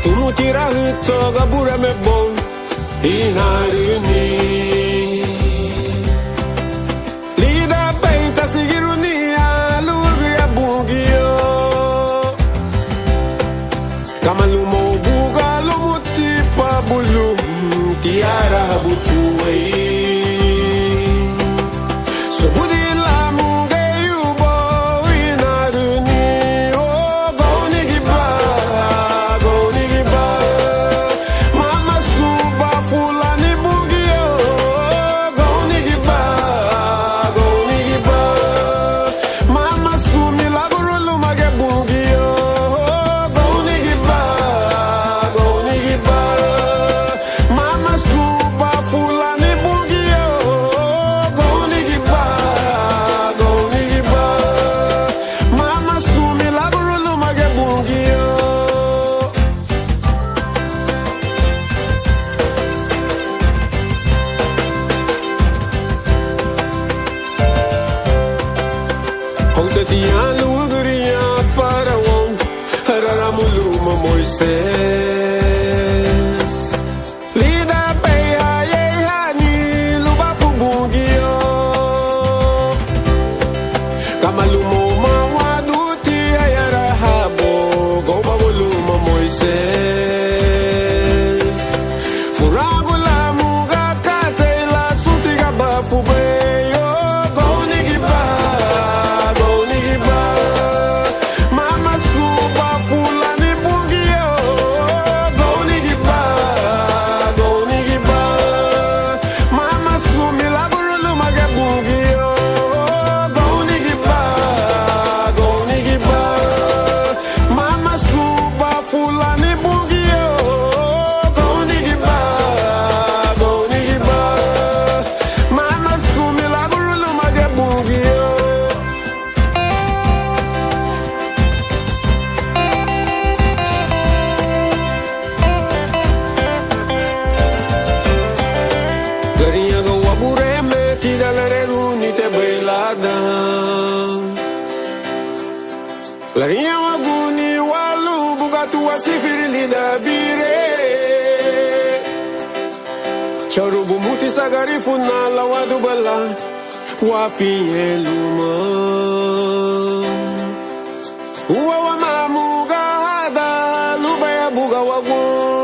Tumutira hitoga bure me bon inarini. Lida peita sigirunia lugia bugio. Kamalumo buga lumuti pabulu tiara butuei. Moisés Lida peia yeihani luba fubugio Kamalumo mawaduti ayara habo Goba voluma Moisés Furagula muga katela sutiga bafubeyo Gonigiba, gonigiba Mama suba fulani Larinha waguni walu bugatu wasifiri lida bire Charubu muti sagarifu na lawadu bala Wafi eluma Uwa wa mamuga hada lubaya buga wagun